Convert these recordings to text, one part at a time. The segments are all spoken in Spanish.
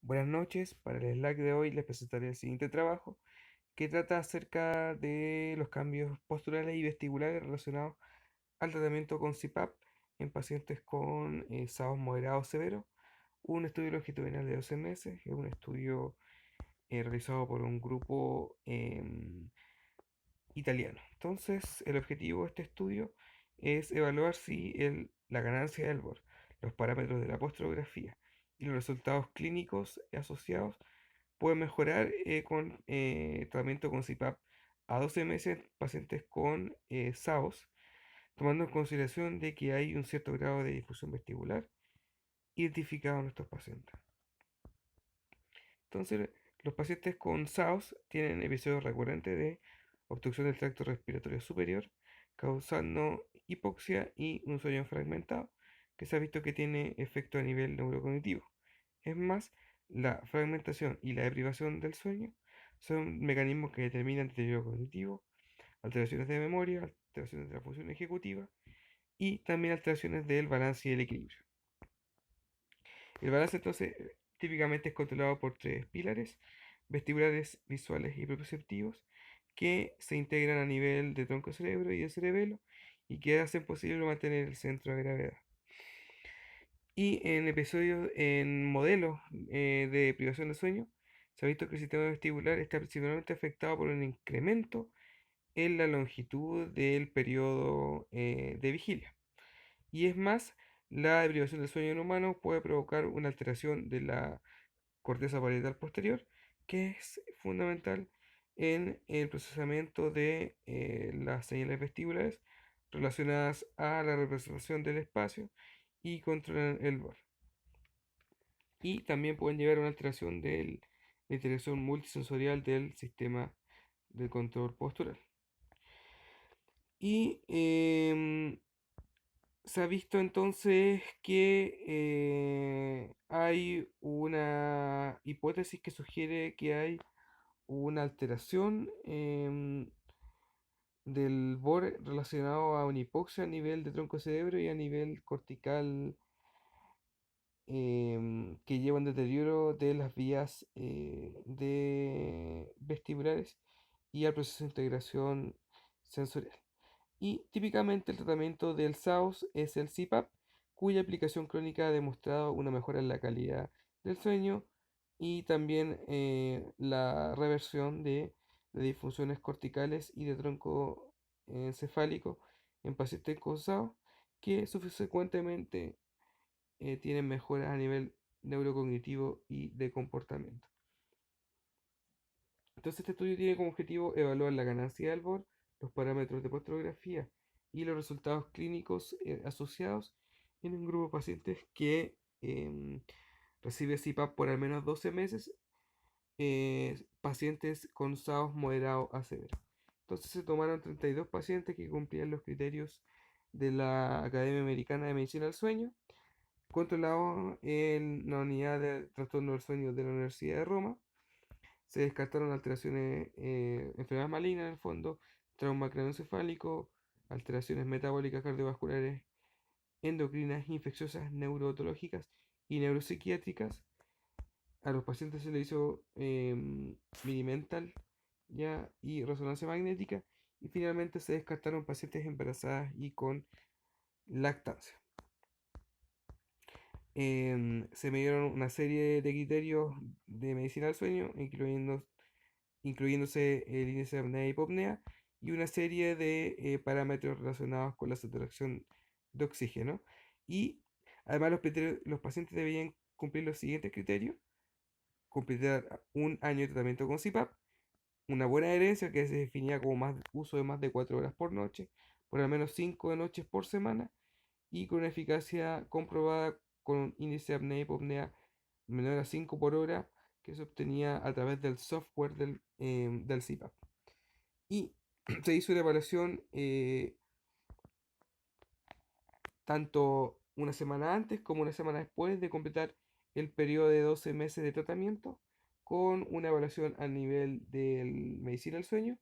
Buenas noches, para el Slack de hoy les presentaré el siguiente trabajo que trata acerca de los cambios posturales y vestibulares relacionados al tratamiento con CPAP en pacientes con SAOS moderados severos. Un estudio longitudinal de 12 meses, es un estudio realizado por un grupo italiano. Entonces, el objetivo de este estudio es evaluar si la ganancia del BOR, los parámetros de la postrografía y los resultados clínicos asociados puede mejorar con tratamiento con CPAP a 12 meses en pacientes con SAOS, tomando en consideración de que hay un cierto grado de difusión vestibular identificado en estos pacientes. Entonces, los pacientes con SAOS tienen episodios recurrentes de obstrucción del tracto respiratorio superior, causando hipoxia y un sueño fragmentado, que se ha visto que tiene efecto a nivel neurocognitivo. Es más, la fragmentación y la deprivación del sueño son mecanismos que determinan deterioro cognitivo, alteraciones de memoria, alteraciones de la función ejecutiva y también alteraciones del balance y el equilibrio. El balance entonces típicamente es controlado por tres pilares: vestibulares, visuales y propioceptivos, que se integran a nivel de tronco cerebro y de cerebelo y que hacen posible mantener el centro de gravedad. Y en episodios, en modelos de privación de sueño, se ha visto que el sistema vestibular está principalmente afectado por un incremento en la longitud del periodo de vigilia. Y es más, la deprivación del sueño en humanos puede provocar una alteración de la corteza parietal posterior, que es fundamental en el procesamiento de las señales vestibulares relacionadas a la representación del espacio y controlan el bol. Y también pueden llevar a una alteración de la interacción multisensorial del sistema de control postural. Y se ha visto entonces que hay una hipótesis que sugiere que hay una alteración del BOR relacionado a una hipoxia a nivel de tronco cerebro y a nivel cortical, que lleva un deterioro de las vías de vestibulares y al proceso de integración sensorial. Y típicamente el tratamiento del SAOS es el CPAP, cuya aplicación crónica ha demostrado una mejora en la calidad del sueño y también la reversión de disfunciones corticales y de tronco encefálico en pacientes con SAOS que subsecuentemente tienen mejoras a nivel neurocognitivo y de comportamiento. Entonces este estudio tiene como objetivo evaluar la ganancia del BOR, los parámetros de postrografía y los resultados clínicos asociados en un grupo de pacientes que recibe CPAP por al menos 12 meses, pacientes con SAOS moderado a severo. Entonces se tomaron 32 pacientes que cumplían los criterios de la Academia Americana de Medicina del Sueño, controlados en la unidad de trastorno del sueño de la Universidad de Roma. Se descartaron alteraciones, enfermedades malignas en el fondo, trauma craneoencefálico, alteraciones metabólicas cardiovasculares, endocrinas, infecciosas, neurológicas y neuropsiquiátricas. A los pacientes se le hizo minimental ya y resonancia magnética, y finalmente se descartaron pacientes embarazadas y con lactancia. Se me dieron una serie de criterios de medicina del sueño, incluyéndose el índice de apnea y hipopnea, y una serie de parámetros relacionados con la saturación de oxígeno. Y además los pacientes debían cumplir los siguientes criterios: completar un año de tratamiento con CPAP, una buena herencia que se definía como uso de más de 4 horas por noche, por al menos 5 noches por semana, y con una eficacia comprobada con un índice de apnea y hipopnea menor a 5 por hora, que se obtenía a través del software del CPAP. Y se hizo una evaluación tanto una semana antes como una semana después de completar el periodo de 12 meses de tratamiento, con una evaluación a nivel del medicina del sueño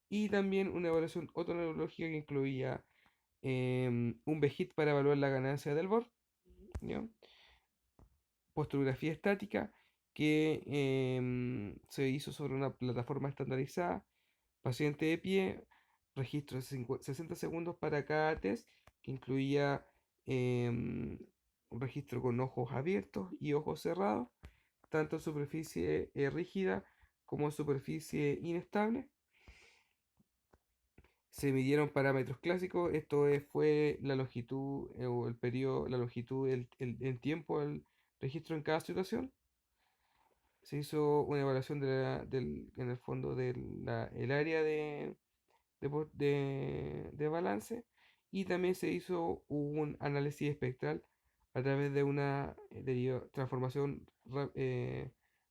y también una evaluación otoneurológica que incluía un BEGIT para evaluar la ganancia del BOR, ¿ya? Postrografía estática que se hizo sobre una plataforma estandarizada, paciente de pie, registro de 60 segundos para cada test, que incluía em, un registro con ojos abiertos y ojos cerrados, tanto en superficie rígida como en superficie inestable. Se midieron parámetros clásicos, fue la longitud o el periodo, la longitud, el tiempo del registro en cada situación. Se hizo una evaluación en el fondo del el área de balance, y también se hizo un análisis espectral a través de una transformación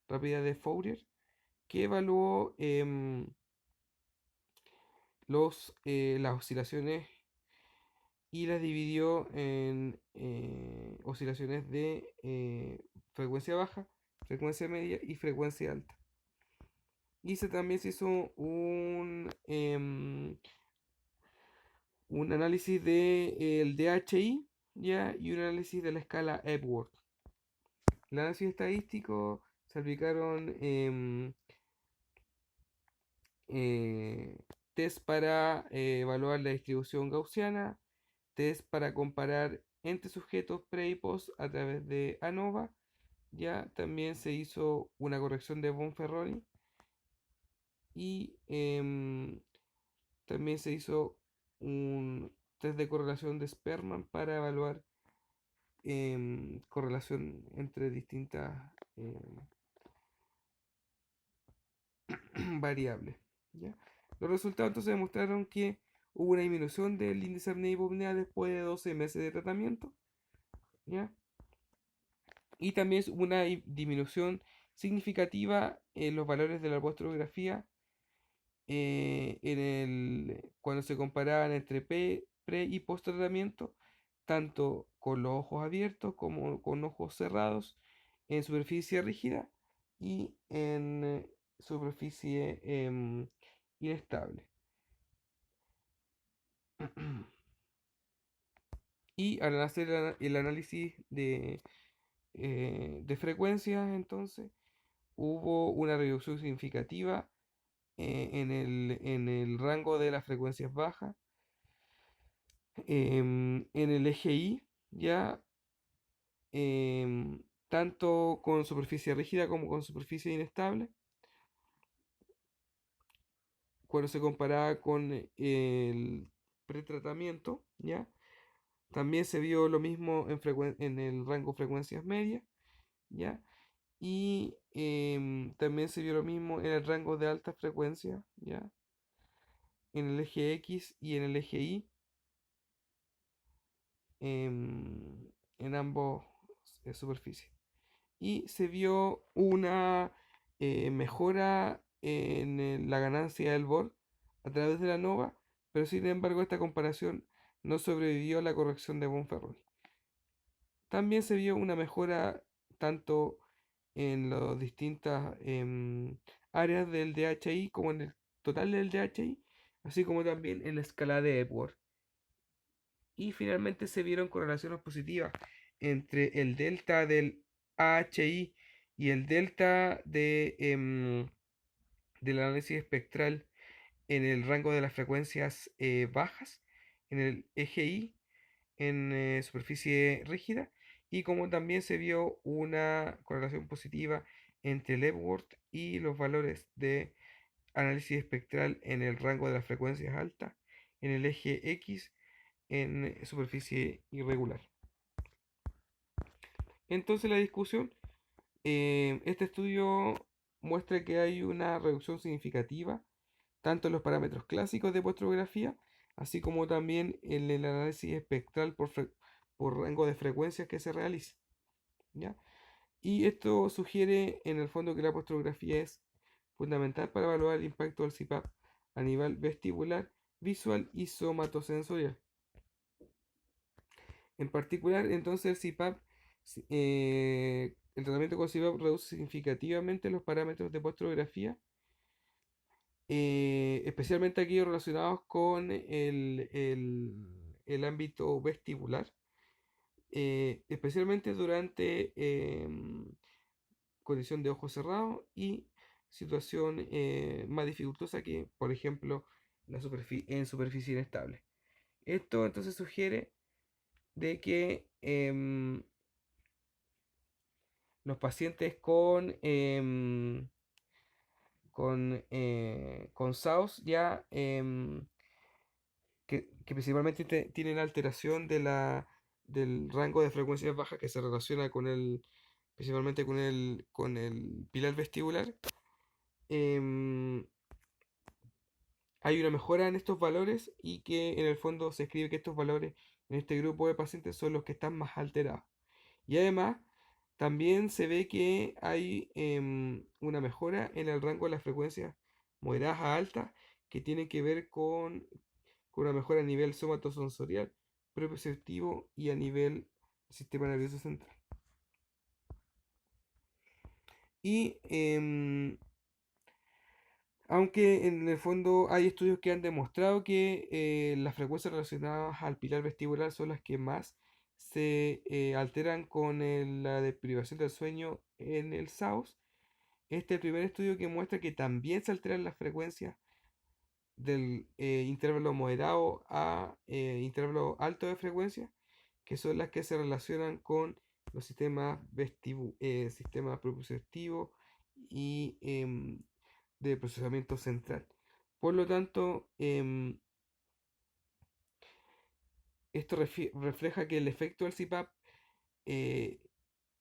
rápida de Fourier, que evaluó las oscilaciones y las dividió en oscilaciones de frecuencia baja, frecuencia media y frecuencia alta. También se hizo un análisis del DHI, ¿ya? Y un análisis de la escala Epworth. El análisis estadístico se aplicaron eh, test para evaluar la distribución gaussiana, test para comparar entre sujetos pre y post a través de ANOVA. Ya también se hizo una corrección de Bonferroni, y también se hizo un test de correlación de Spearman para evaluar correlación entre distintas variables. ¿Ya? Los resultados entonces demostraron que hubo una disminución del índice de apnea y hipopnea después de 12 meses de tratamiento. ¿Ya? Y también es una disminución significativa en los valores de la postrografía cuando se comparaban entre pre y post tratamiento, tanto con los ojos abiertos como con ojos cerrados, en superficie rígida y en superficie inestable. Y al hacer el análisis de frecuencias, entonces, hubo una reducción significativa en el rango de las frecuencias bajas, en el eje I, ya tanto con superficie rígida como con superficie inestable, cuando se comparaba con el pretratamiento, ya también se vio lo mismo en el rango frecuencias medias, ya, y también se vio lo mismo en el rango de alta frecuencia, ya, en el eje X y en el eje Y, en ambos superficies. Y se vio una mejora en la ganancia del BOR a través de la NOVA, pero sin embargo esta comparación no sobrevivió a la corrección de Bonferroni. También se vio una mejora tanto en las distintas áreas del DHI como en el total del DHI, así como también en la escala de Epworth. Y finalmente se vieron correlaciones positivas entre el delta del AHI y el delta del análisis espectral en el rango de las frecuencias bajas, en el eje I, en superficie rígida, y como también se vio una correlación positiva entre el Epworth y los valores de análisis espectral en el rango de las frecuencias altas, en el eje X, en superficie irregular. Entonces la discusión, este estudio muestra que hay una reducción significativa tanto en los parámetros clásicos de postrografía, así como también en el análisis espectral por rango de frecuencias que se realiza, ¿ya? Y esto sugiere en el fondo que la postrografía es fundamental para evaluar el impacto del CPAP a nivel vestibular, visual y somatosensorial. En particular, entonces el CPAP, el tratamiento con CPAP reduce significativamente los parámetros de postrografía, especialmente aquellos relacionados con el ámbito vestibular, especialmente durante condición de ojo cerrado y situación más dificultosa que, por ejemplo, en superficie inestable. Esto entonces sugiere de que los pacientes con SAOS ya que principalmente tienen alteración del rango de frecuencias bajas que se relaciona principalmente con el pilar vestibular, em, hay una mejora en estos valores y que en el fondo se escribe que estos valores en este grupo de pacientes son los que están más alterados. Y además, también se ve que hay una mejora en el rango de las frecuencias moderadas a altas que tienen que ver con una mejora a nivel somatosensorial, propioceptivo y a nivel sistema nervioso central. Y aunque en el fondo hay estudios que han demostrado que las frecuencias relacionadas al pilar vestibular son las que más se alteran con la deprivación del sueño en el SAOS, este es el primer estudio que muestra que también se alteran las frecuencias del intervalo moderado a intervalo alto de frecuencia, que son las que se relacionan con los sistemas propioceptivos y de procesamiento central. Por lo tanto, esto refleja que el efecto del CPAP eh,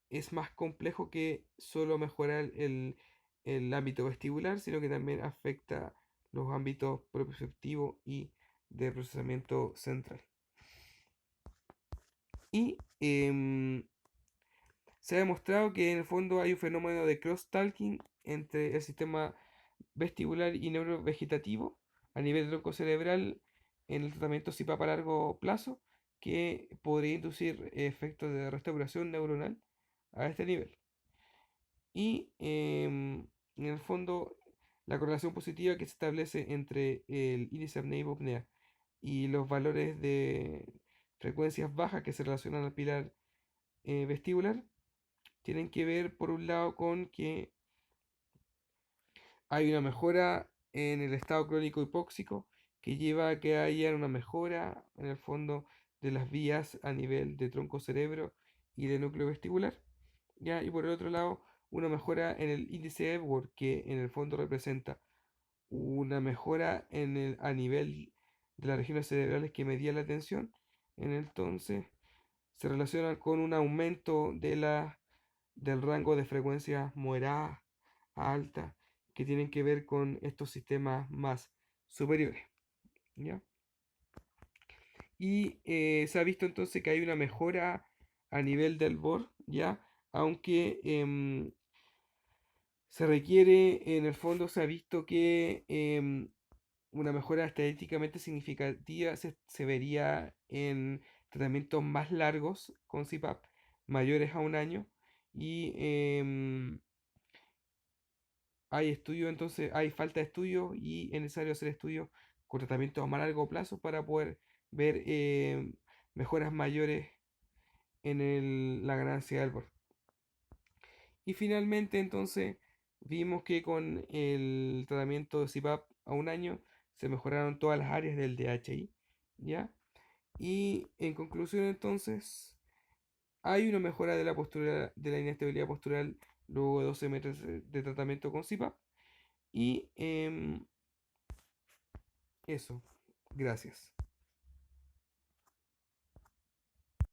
es más complejo que solo mejorar el ámbito vestibular, sino que también afecta los ámbitos propioceptivo y de procesamiento central. Y se ha demostrado que en el fondo hay un fenómeno de cross-talking entre el sistema vestibular y neurovegetativo a nivel tronco cerebral en el tratamiento CPAP a largo plazo que podría inducir efectos de restauración neuronal a este nivel. Y en el fondo la correlación positiva que se establece entre el índice apnea-hipopnea y los valores de frecuencias bajas que se relacionan al pilar vestibular tienen que ver por un lado con que hay una mejora en el estado crónico hipóxico que lleva a que haya una mejora en el fondo de las vías a nivel de tronco cerebro y de núcleo vestibular. ¿Ya? Y por el otro lado, una mejora en el índice Epworth, que en el fondo representa una mejora a nivel de las regiones cerebrales que medía la atención. Entonces, se relaciona con un aumento del rango de frecuencias moderadas a alta que tienen que ver con estos sistemas más superiores. ¿Ya? Y se ha visto entonces que hay una mejora a nivel del BOR, ¿ya? Aunque se requiere, en el fondo se ha visto que una mejora estadísticamente significativa se vería en tratamientos más largos con CPAP, mayores a un año, y hay estudios, entonces hay falta de estudios y es necesario hacer estudios con tratamientos a más largo plazo para poder ver mejoras mayores en la ganancia del BOR. Y finalmente entonces vimos que con el tratamiento de CPAP a un año se mejoraron todas las áreas del DHI, ¿ya? Y en conclusión entonces hay una mejora de la postura, de la inestabilidad postural luego de 12 meses de tratamiento con CPAP. Y eso, gracias.